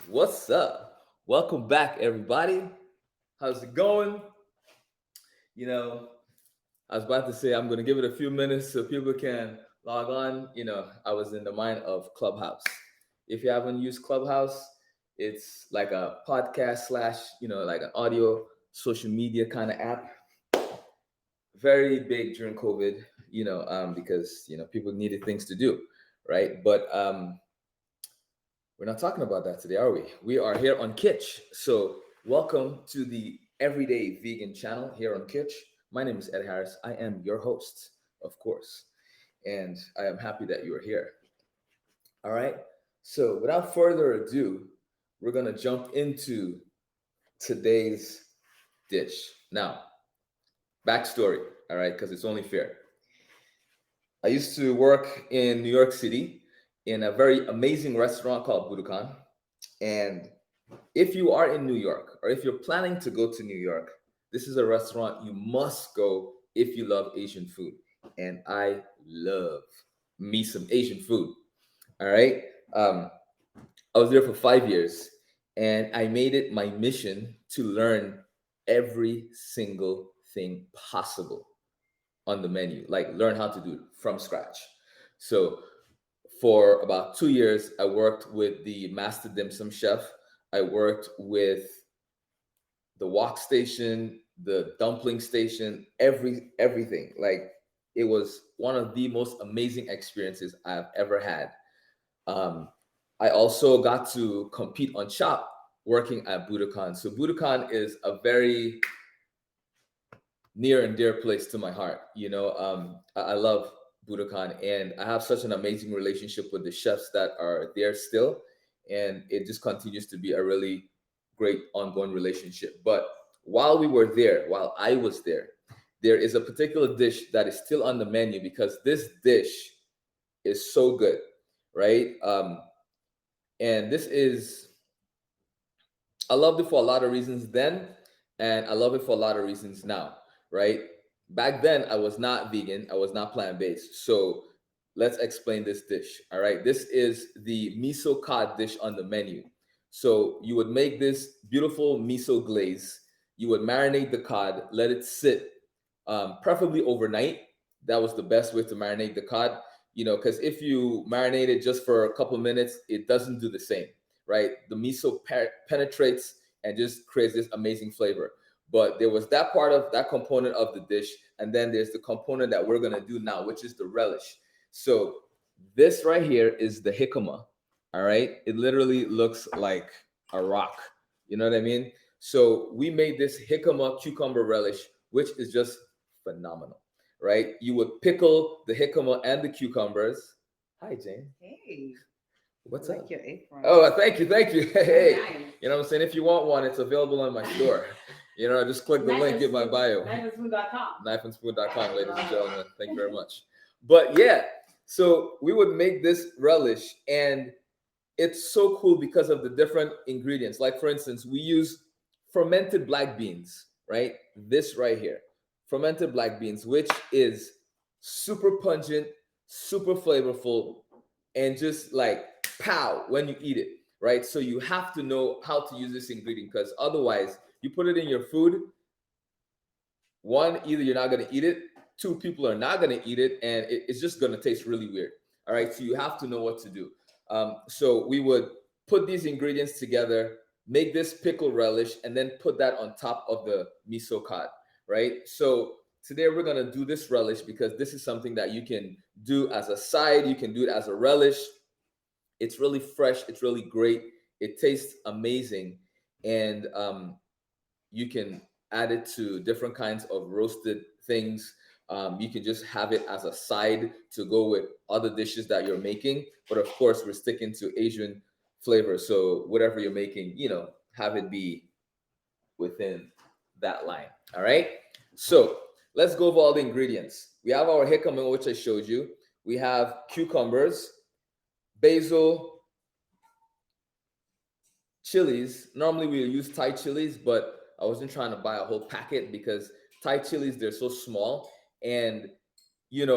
What's up? Welcome back, everybody. How's it going? You know, I was about to say I'm going to give it a few minutes so people can log on. I was in the mind of Clubhouse. If you haven't used Clubhouse, it's like a podcast slash, like an audio social media kind of app. Very big during COVID, because, people needed things to do, right? But we're not talking about that today, are we? We are here on Kitsch. So, welcome to the Everyday Vegan channel here on Kitsch. My name is Ed Harris. I am your host, of course, and I am happy that you are here. All right. So, without further ado, we're going to jump into today's dish. Now, backstory, all right, because it's only fair. I used to work in New York City in a very amazing restaurant called Budokan. And if you are in New York or if you're planning to go to New York, this is a restaurant you must go if you love Asian food. And I love me some Asian food. All right. Um, I was there for 5 years and I made it my mission to learn every single thing possible on the menu, like learn how to do it from scratch. So for about 2 years, I worked with the master dim sum chef. I worked with the wok station, the dumpling station, everything. Like it was one of the most amazing experiences I've ever had. Um, I also got to compete on Chop working at Budokan. So Budokan is a very near and dear place to my heart. I love Budokan, and I have such an amazing relationship with the chefs that are there still, and it just continues to be a really great ongoing relationship. But while I was there, there is a particular dish that is still on the menu because this dish is so good, right? And this is I loved it for a lot of reasons then, and I love it for a lot of reasons now, right? Back then, I was not vegan, I was not plant based. So let's explain this dish. All right. This is the miso cod dish on the menu. So you would make this beautiful miso glaze, you would marinate the cod, let it sit, preferably overnight. That was the best way to marinate the cod, because if you marinate it just for a couple minutes, it doesn't do the same, right? The miso penetrates and just creates this amazing flavor. But there was that part of that component of the dish, and then there's the component that we're gonna do now, which is the relish. So this right here is the jicama. All right, it literally looks like a rock. You know what I mean? So we made this jicama cucumber relish, which is just phenomenal, right? You would pickle the jicama and the cucumbers. Hi, Jane. Hey, I What's up? like your apron. Oh, thank you. Very Hey, nice. you know what I'm saying? If you want one, it's available on my store. Just click the Knife link and in my spoon, bio. knifeandspoon.com. Knifeandspoon.com, ladies and Love it. gentlemen. Thank you very much. But yeah, so we would make this relish, and it's so cool because of the different ingredients. Like, for instance, we use fermented black beans, right? This right here, fermented black beans, which is super pungent, super flavorful, and just like pow when you eat it, right? So you have to know how to use this ingredient because otherwise, you put it in your food. One, either you're not going to eat it. Two, people are not going to eat it, and it's just going to taste really weird. All right, so you have to know what to do. So we would put these ingredients together, make this pickle relish, and then put that on top of the miso cod. Right. So today we're going to do this relish because this is something that you can do as a side. You can do it as a relish. It's really fresh. It's really great. It tastes amazing, and you can add it to different kinds of roasted things. You can just have it as a side to go with other dishes that you're making. But of course, we're sticking to Asian flavor. So whatever you're making, have it be within that line. All right. So let's go over all the ingredients. We have our jicama, which I showed you. We have cucumbers, basil, chilies. Normally we use Thai chilies, but I wasn't trying to buy a whole packet because Thai chilies, they're so small. And in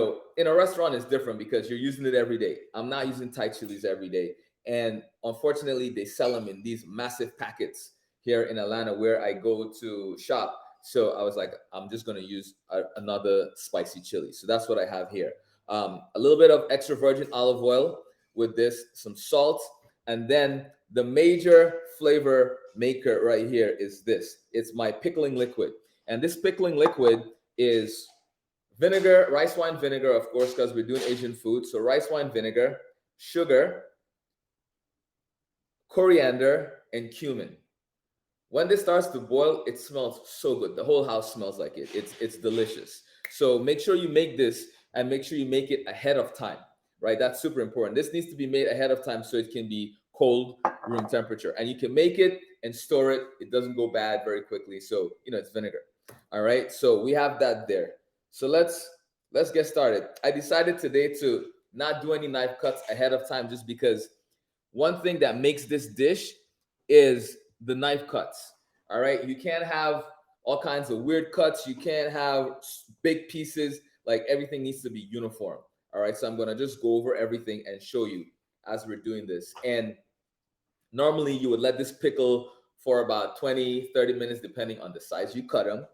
a restaurant it's different because you're using it every day. I'm not using Thai chilies every day. And unfortunately, they sell them in these massive packets here in Atlanta where I go to shop. So I was like, I'm just going to use another spicy chili. So that's what I have here. A little bit of extra virgin olive oil with this, some salt, and then the major flavor maker right here is this. It's my pickling liquid. And this pickling liquid is vinegar, rice wine vinegar, of course, because we're doing Asian food. So rice wine vinegar, sugar, coriander, and cumin. When this starts to boil, it smells so good. The whole house smells like it. It's delicious. So make sure you make this and make sure you make it ahead of time, right? That's super important. This needs to be made ahead of time so it can be cold room temperature. And you can make it and store it. It doesn't go bad very quickly. So, it's vinegar. All right. So we have that there. So let's get started. I decided today to not do any knife cuts ahead of time just because one thing that makes this dish is the knife cuts. All right. You can't have all kinds of weird cuts. You can't have big pieces. Like everything needs to be uniform. All right. So I'm going to just go over everything and show you as we're doing this. And normally you would let this pickle for about 20, 30 minutes, depending on the size you cut them.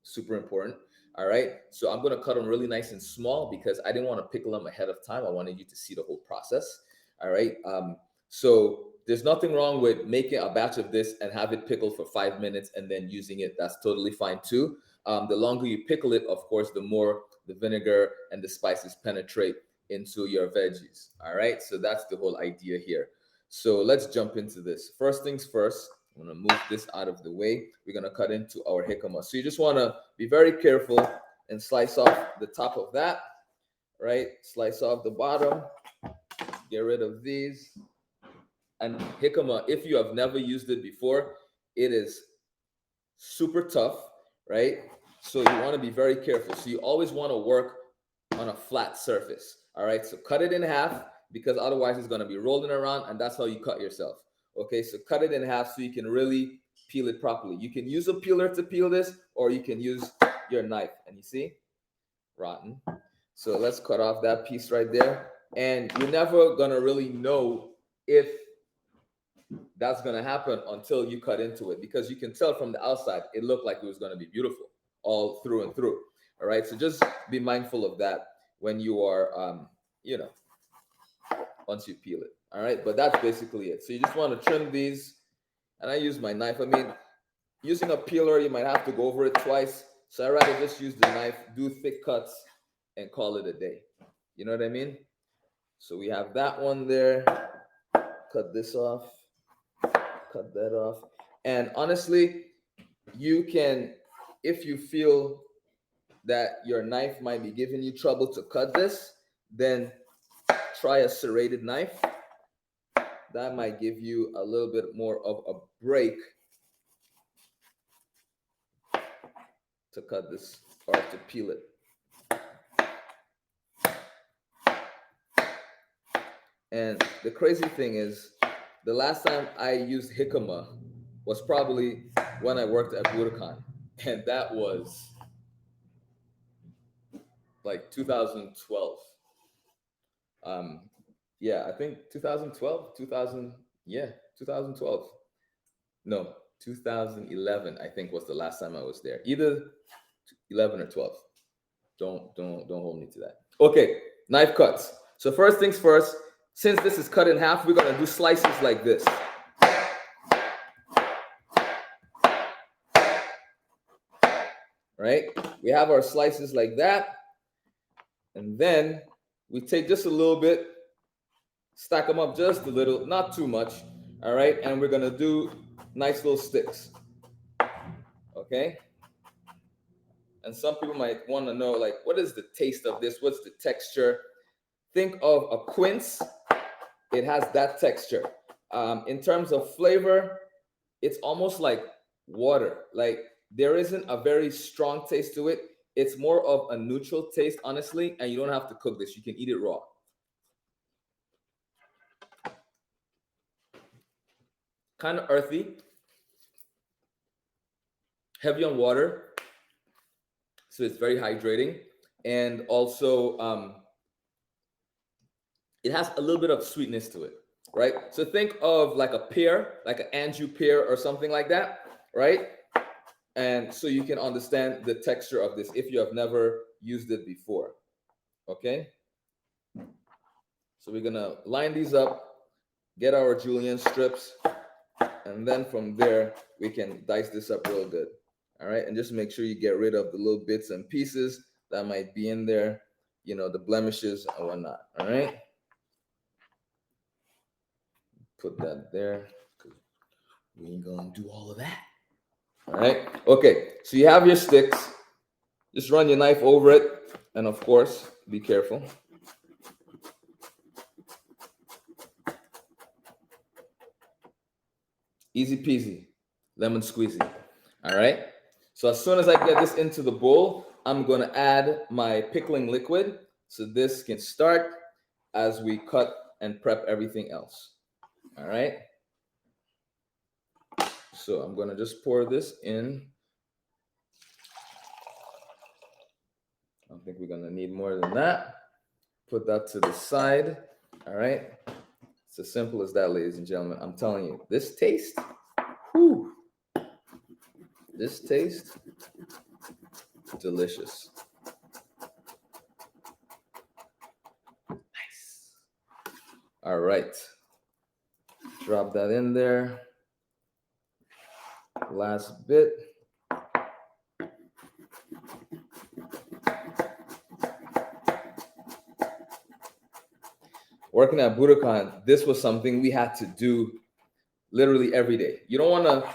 Super important. All right. So I'm going to cut them really nice and small because I didn't want to pickle them ahead of time. I wanted you to see the whole process. All right. So there's nothing wrong with making a batch of this and have it pickled for 5 minutes and then using it. That's totally fine too. The longer you pickle it, of course, the more the vinegar and the spices penetrate into your veggies. All right. So that's the whole idea here. So let's jump into this. First things first, I'm going to move this out of the way. We're going to cut into our jicama. So you just want to be very careful and slice off the top of that, right? Slice off the bottom. Get rid of these. And jicama, if you have never used it before, it is super tough, right? So you want to be very careful. So you always want to work on a flat surface. All right. So cut it in half because otherwise it's going to be rolling around and that's how you cut yourself. Okay. So cut it in half so you can really peel it properly. You can use a peeler to peel this or you can use your knife. And you see, rotten. So let's cut off that piece right there. And you're never going to really know if that's going to happen until you cut into it because you can tell from the outside it looked like it was going to be beautiful all through and through. All right. So just be mindful of that when you are, once you peel it. All right. But that's basically it. So you just want to trim these. And I use my knife. I mean, using a peeler, you might have to go over it twice. So I'd rather just use the knife, do thick cuts, and call it a day. You know what I mean? So we have that one there. Cut this off. Cut that off. And honestly, you can, if you feel that your knife might be giving you trouble to cut this, then try a serrated knife. That might give you a little bit more of a break to cut this or to peel it. And the crazy thing is, the last time I used jicama was probably when I worked at Budokan, and that was like 2012. Yeah, I think 2012, 2012. No, 2011, I think was the last time I was there. Either 11 or 12. Don't hold me to that. Okay, knife cuts. So first things first, since this is cut in half, we're gonna do slices like this. Right? We have our slices like that. And then we take just a little bit, stack them up just a little, not too much. All right, and we're gonna do nice little sticks. Okay. And some people might want to know, like, what is the taste of this? What's the texture? Think of a quince. It has that texture. In terms of flavor, it's almost like water. Like there isn't a very strong taste to it. It's more of a neutral taste, honestly, and you don't have to cook this. You can eat it raw. Kind of earthy, heavy on water, so it's very hydrating, and also it has a little bit of sweetness to it. right? So think of like a pear, like an Anjou pear or something like that, right? And so you can understand the texture of this if you have never used it before, okay? So we're gonna line these up, get our julienne strips, and then from there we can dice this up real good. All right, and just make sure you get rid of the little bits and pieces that might be in there, you know, the blemishes and whatnot. All right, put that there because we ain't gonna do all of that. All right, okay, so you have your sticks. Just run your knife over it, and of course be careful. Easy peasy, lemon squeezy. All right, so as soon as I get this into the bowl, I'm going to add my pickling liquid so this can start as we cut and prep everything else. All right, so I'm going to just pour this in. I don't think we're going to need more than that. Put that to the side. All right, it's as simple as that, ladies and gentlemen. I'm telling you, this taste, whew, this taste, delicious. Nice. All right. Drop that in there. Last bit. Working at Budokan, this was something we had to do literally every day. You don't want to,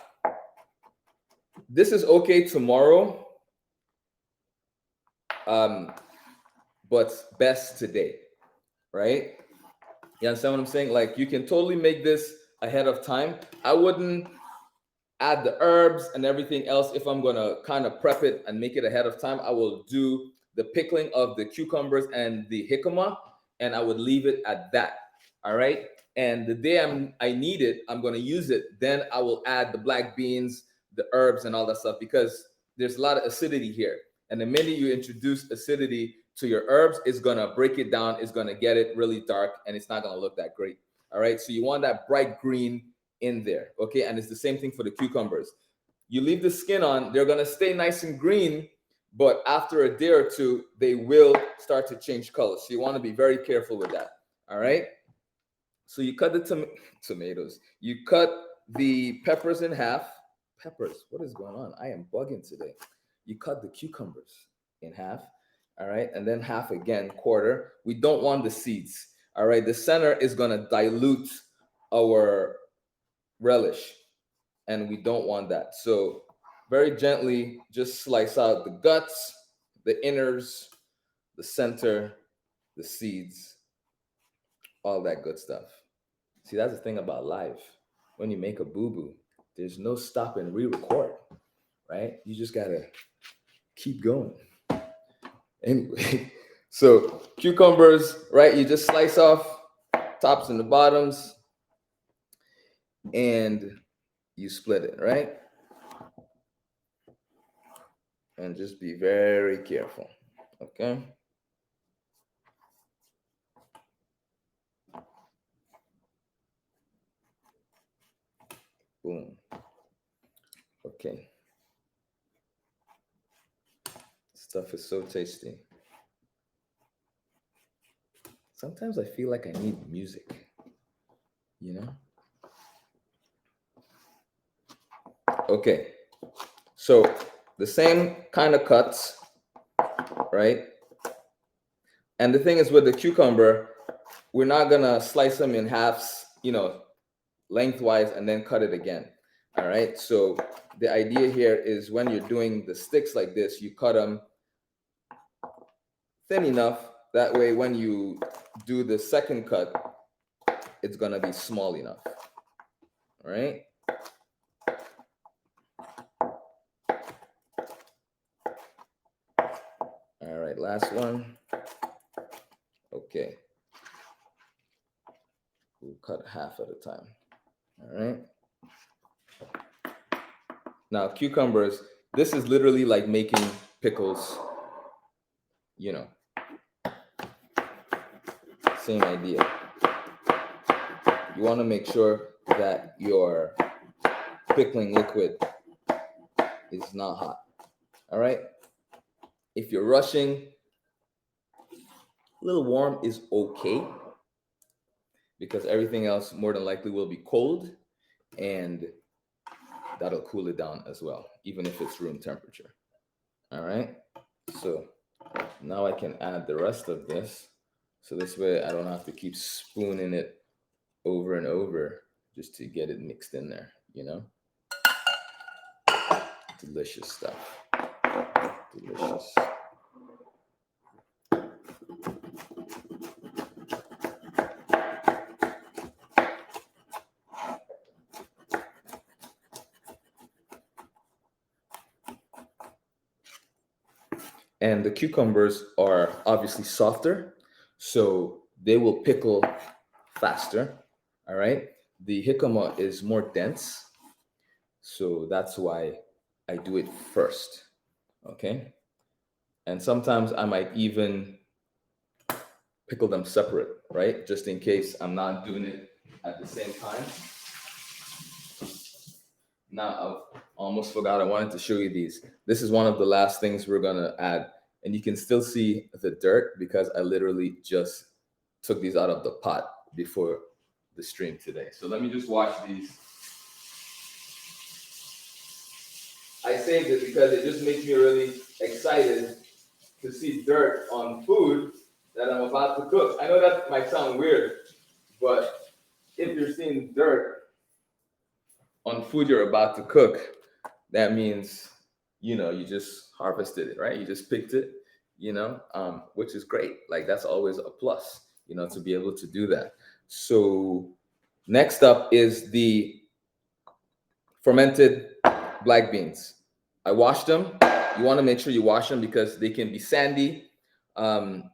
this is okay tomorrow, but best today, right? You understand what I'm saying? Like you can totally make this ahead of time. I wouldn't add the herbs and everything else if I'm going to kind of prep it and make it ahead of time. I will do the pickling of the cucumbers and the jicama, and I would leave it at that. All right. And the day I need it, I'm going to use it. Then I will add the black beans, the herbs, and all that stuff because there's a lot of acidity here. And the minute you introduce acidity to your herbs, it's going to break it down. It's going to get it really dark, and it's not going to look that great. All right. So you want that bright green in there. Okay. And it's the same thing for the cucumbers. You leave the skin on, they're going to stay nice and green, but after a day or two, they will start to change color. So you want to be very careful with that. All right. So you cut the tomatoes. You cut the peppers in half. Peppers, what is going on? I am bugging today. You cut the cucumbers in half. All right. And then half again, quarter. We don't want the seeds. All right. The center is going to dilute our relish, and we don't want that. So very gently, just slice out the guts, the inners, the center, the seeds, all that good stuff. See, that's the thing about life. When you make a boo-boo, there's no stop and re-record, right? You just gotta keep going. Anyway, so cucumbers, right? You just slice off tops and the bottoms, and you split it, right? And just be very careful, okay? Boom. Okay. Stuff is so tasty. Sometimes I feel like I need music, you know? Okay. So the same kind of cuts, right? And the thing is with the cucumber, we're not gonna slice them in halves, you know, lengthwise and then cut it again. All right. So the idea here is when you're doing the sticks like this, you cut them thin enough. That way, when you do the second cut, it's gonna be small enough. All right. All right, last one. Okay. We'll cut half at a time. All right. Now, cucumbers, this is literally like making pickles, you know, same idea. you want to make sure that your pickling liquid is not hot. All right. If you're rushing, a little warm is okay because everything else more than likely will be cold, and that'll cool it down as well, even if it's room temperature. All right. So now I can add the rest of this. So this way I don't have to keep spooning it over and over just to get it mixed in there, you know? Delicious stuff. Delicious. And the cucumbers are obviously softer, so they will pickle faster. All right. The jicama is more dense, so that's why I do it first. Okay. And sometimes I might even pickle them separate, right? Just in case I'm not doing it at the same time. Now, I almost forgot I wanted to show you these. This is one of the last things we're gonna add. And you can still see the dirt because I literally just took these out of the pot before the stream today. So let me just wash these. I saved it because it just makes me really excited to see dirt on food that I'm about to cook. I know that might sound weird, but if you're seeing dirt on food you're about to cook, that means, you know, you just harvested it, right? You just picked it, which is great. Like that's always a plus, to be able to do that. So next up is the fermented black beans. I washed them. You want to make sure you wash them because they can be sandy, and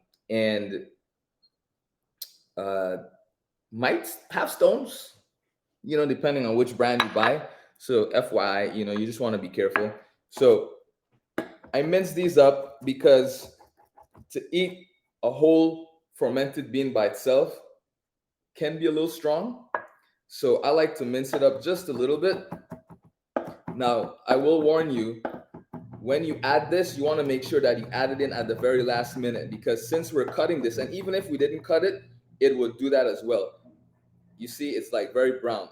might have stones, depending on which brand you buy. So FYI, you just want to be careful. So I mince these up because to eat a whole fermented bean by itself can be a little strong. So I like to mince it up just a little bit. Now, I will warn you, when you add this, you want to make sure that you add it in at the very last minute, because since we're cutting this, and even if we didn't cut it, it would do that as well. You see, it's like very brown,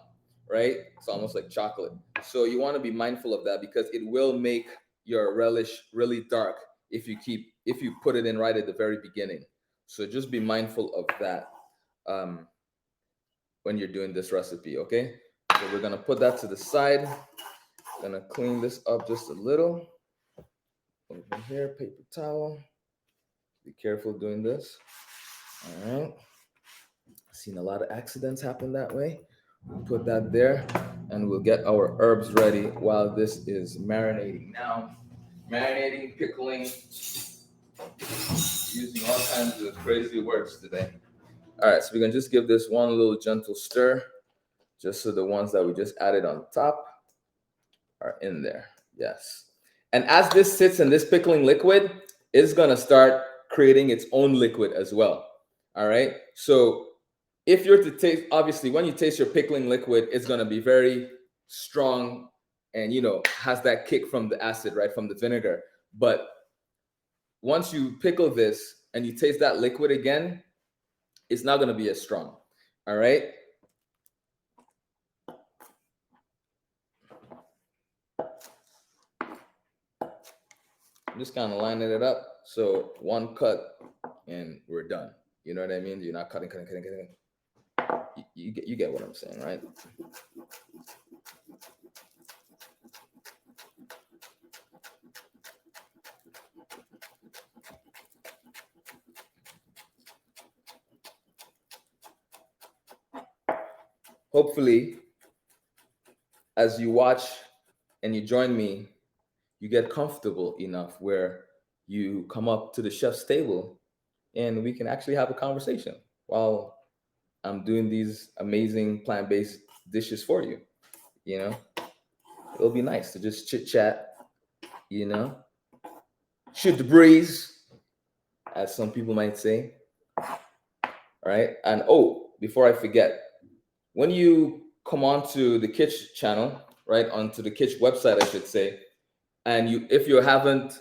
right? It's almost like chocolate. So you want to be mindful of that because it will make your relish really dark if you put it in right at the very beginning. So just be mindful of that when you're doing this recipe, okay? So we're gonna put that to the side. Gonna clean this up just a little. Over here, paper towel. Be careful doing this. All right. Seen a lot of accidents happen that way. We'll put that there, and we'll get our herbs ready while this is marinating. Now, marinating, pickling, using all kinds of crazy words today. All right, so we're gonna just give this one little gentle stir, just so the ones that we just added on top are in there. Yes. And as this sits in this pickling liquid, it's gonna start creating its own liquid as well. All right. So if you're to taste, obviously, when you taste your pickling liquid, it's gonna be very strong and has that kick from the acid, right, from the vinegar. But once you pickle this and you taste that liquid again, it's not gonna be as strong. All right. I'm just kind of lining it up. So one cut and we're done. You know what I mean? You're not cutting. You get what I'm saying, right? Hopefully, as you watch and you join me, you get comfortable enough where you come up to the chef's table and we can actually have a conversation while I'm doing these amazing plant-based dishes for you. It'll be nice to just chit chat, shoot the breeze, as some people might say. All right. And before I forget, when you come onto the Kitsch channel, right, onto the Kitsch website, I should say, and if you haven't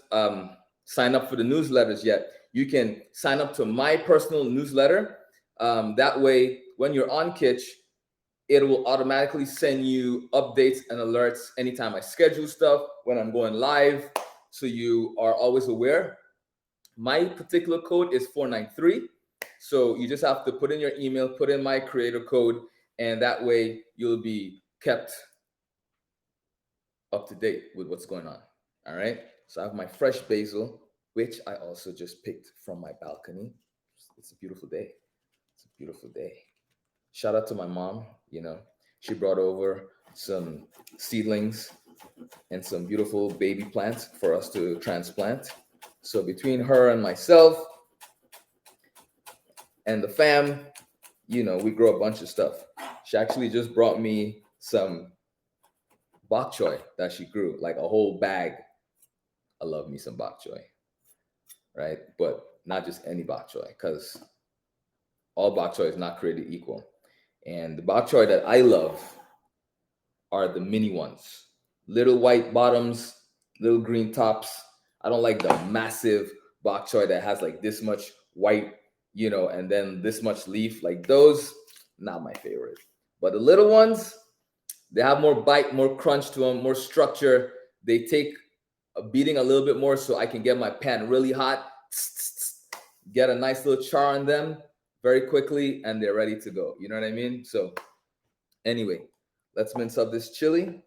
signed up for the newsletters yet, you can sign up to my personal newsletter. That way, when you're on Kitsch, it will automatically send you updates and alerts anytime I schedule stuff, when I'm going live, so you are always aware. My particular code is 493. So you just have to put in your email, put in my creator code, and that way you'll be kept up to date with what's going on. All right. So I have my fresh basil, which I also just picked from my balcony. It's a beautiful day. It's a beautiful day. Shout out to my mom. She brought over some seedlings and some beautiful baby plants for us to transplant. So between her and myself and the fam, we grow a bunch of stuff. She actually just brought me some bok choy that she grew, like a whole bag. I love me some bok choy, right? But not just any bok choy, because all bok choy is not created equal. And the bok choy that I love are the mini ones. Little white bottoms, little green tops. I don't like the massive bok choy that has like this much white, and then this much leaf. Like those, not my favorite. But the little ones, they have more bite, more crunch to them, more structure. They take a beating a little bit more, so I can get my pan really hot, get a nice little char on them very quickly, and they're ready to go. You know what I mean? So anyway, let's mince up this chili.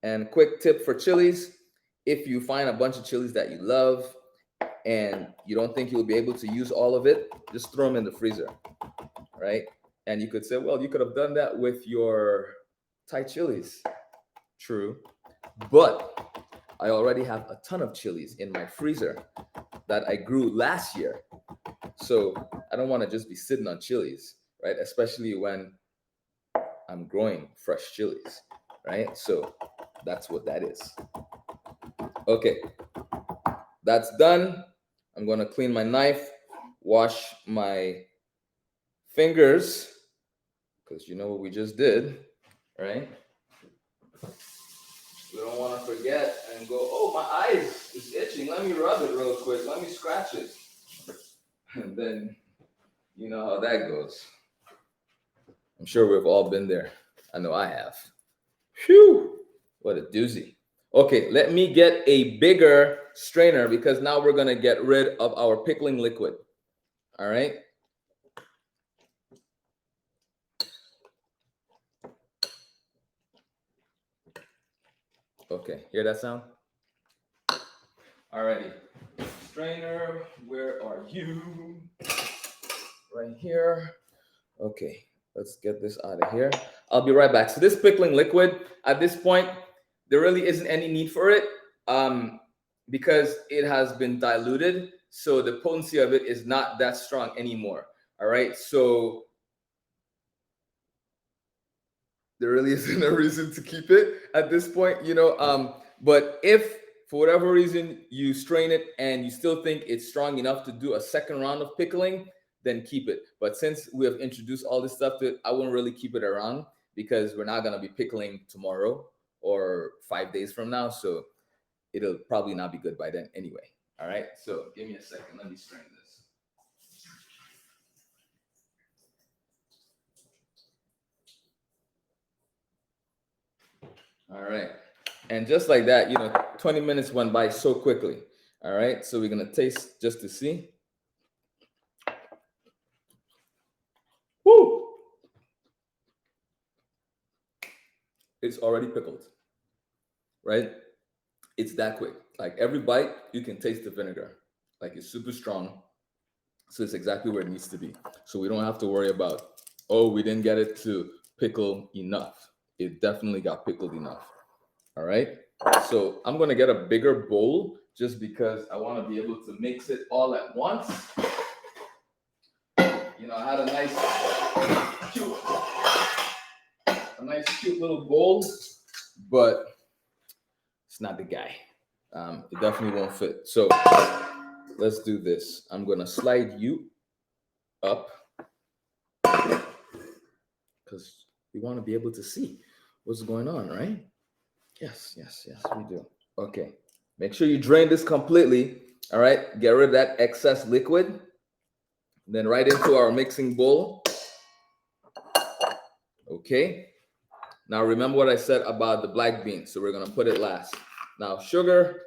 And quick tip for chilies: if you find a bunch of chilies that you love and you don't think you'll be able to use all of it, just throw them in the freezer, right? And you could say, well, you could have done that with your Thai chilies. True. But I already have a ton of chilies in my freezer that I grew last year. So I don't want to just be sitting on chilies, right? Especially when I'm growing fresh chilies, right? So that's what that is. Okay, that's done. I'm going to clean my knife, wash my fingers, because you know what we just did, right? We don't want to forget and go, oh, my eyes is itching. Let me rub it real quick. Let me scratch it. And then you know how that goes. I'm sure we've all been there. I know I have. Phew, what a doozy. Okay, let me get a bigger strainer, because now we're going to get rid of our pickling liquid. All right. Okay, hear that sound? Alrighty. Strainer, where are you? Right here. Okay, let's get this out of here. I'll be right back. So this pickling liquid, at this point, there really isn't any need for it because it has been diluted. So the potency of it is not that strong anymore. All right, so there really isn't a reason to keep it at this point, but if for whatever reason you strain it and you still think it's strong enough to do a second round of pickling, then keep it. But since we have introduced all this stuff to it, I won't really keep it around, because we're not going to be pickling tomorrow or 5 days from now, so it'll probably not be good by then anyway. All right, so give me a second, let me strain this. All right. And just like that, 20 minutes went by so quickly. All right. So we're going to taste just to see. Woo! It's already pickled, right? It's that quick. Like every bite, you can taste the vinegar. Like it's super strong. So it's exactly where it needs to be. So we don't have to worry about, oh, we didn't get it to pickle enough. It definitely got pickled enough. All right. So I'm going to get a bigger bowl just because I want to be able to mix it all at once. I had a nice cute little bowl, but it's not the guy. It definitely won't fit. So let's do this. I'm gonna slide you up because we want to be able to see what's going on, right? Yes, yes, yes, we do. Okay. Make sure you drain this completely. All right. Get rid of that excess liquid. Then right into our mixing bowl. Okay. Now remember what I said about the black beans. So we're going to put it last. Now, sugar,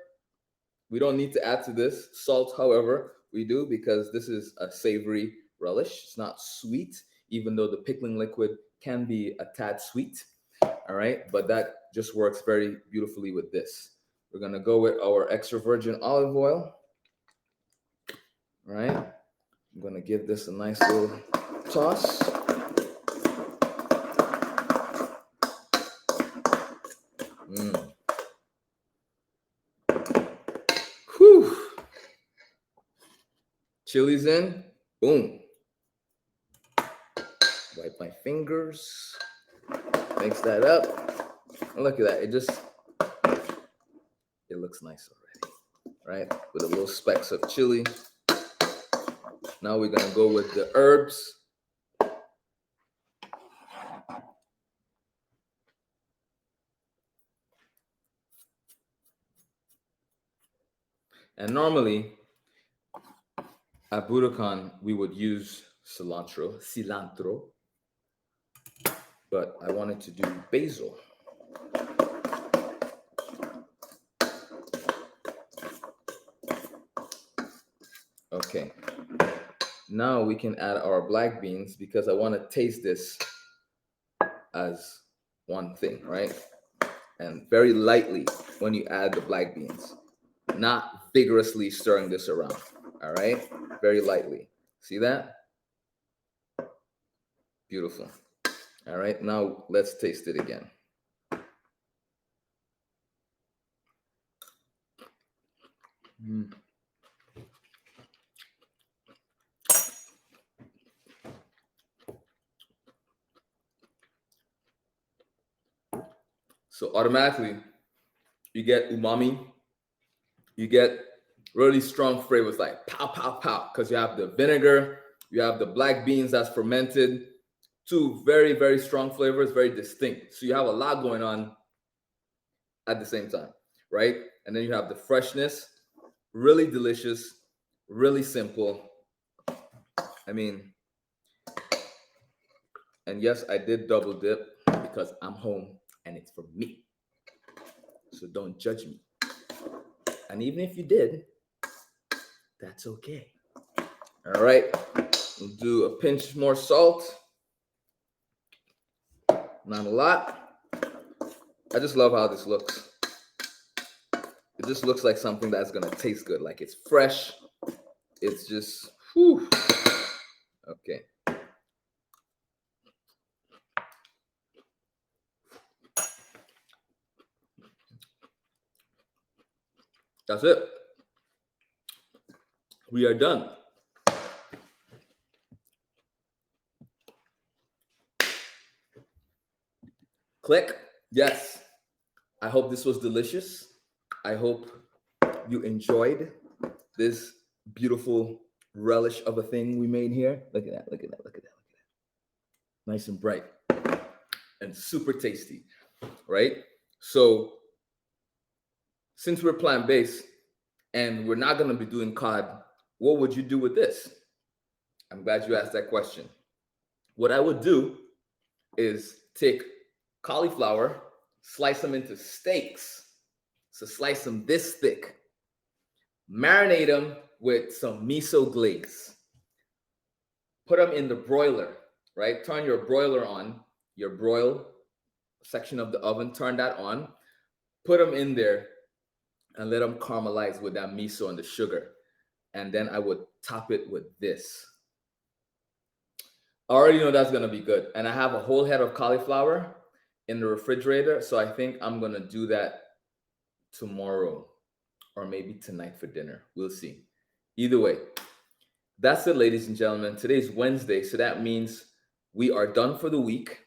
we don't need to add to this. Salt, however, we do because this is a savory relish. It's not sweet, even though the pickling liquid can be a tad sweet. All right. But that just works very beautifully with this. We're going to go with our extra virgin olive oil. All right. I'm going to give this a nice little toss. Whew. Chili's in. Boom. Wipe my fingers. Mix that up. And look at that. It looks nice already. Right? With a little specks of chili. Now we're going to go with the herbs. And normally, at Budokan, we would use cilantro, but I wanted to do basil. Okay. Now we can add our black beans because I want to taste this as one thing, right? And very lightly when you add the black beans, not vigorously stirring this around. All right, very lightly. See that? Beautiful. All right, now let's taste it again. So automatically, you get umami. You get really strong flavors like pow, pow, pow, because you have the vinegar, you have the black beans that's fermented. Two very, very strong flavors, very distinct. So you have a lot going on at the same time, right? And then you have the freshness, really delicious, really simple. I mean, and yes, I did double dip because I'm home and it's for me. So don't judge me. And even if you did, that's okay. All right, we'll do a pinch more salt. Not a lot. I just love how this looks. It just looks like something that's gonna taste good. Like it's fresh. It's just, whew. Okay. That's it. We are done. Click. Yes. I hope this was delicious. I hope you enjoyed this beautiful relish of a thing we made here. Look at that. Look at that. Look at that. Look at that. Nice and bright and super tasty, right? So since we're plant-based and we're not going to be doing cod, what would you do with this? I'm glad you asked that question. What I would do is take cauliflower, slice them into steaks. So slice them this thick. Marinate them with some miso glaze. Put them in the broiler, right? Turn your broiler on, your broil section of the oven, turn that on. Put them in there and let them caramelize with that miso and the sugar. And then I would top it with this. I already know that's gonna be good. And I have a whole head of cauliflower in the refrigerator. So I think I'm gonna do that tomorrow or maybe tonight for dinner. We'll see. Either way, that's it, ladies and gentlemen. Today's Wednesday, so that means we are done for the week.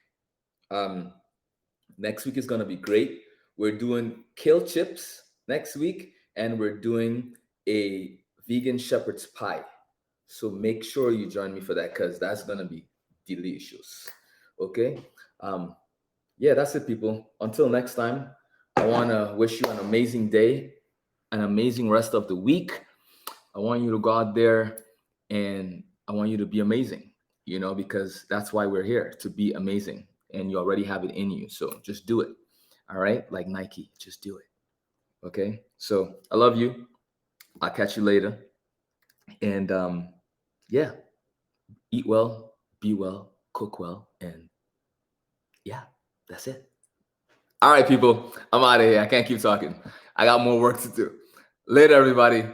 Next week is gonna be great. We're doing kale chips next week, and we're doing a vegan shepherd's pie. So make sure you join me for that because that's gonna be delicious. Okay. Yeah, that's it, people. Until next time, I want to wish you an amazing day, an amazing rest of the week. I want you to go out there and I want you to be amazing, because that's why we're here, to be amazing. And you already have it in you. So just do it. All right. Like Nike, just do it. Okay. So I love you. I'll catch you later. And yeah, eat well, be well, cook well. And yeah, that's it. All right, people. I'm out of here. I can't keep talking. I got more work to do. Later, everybody.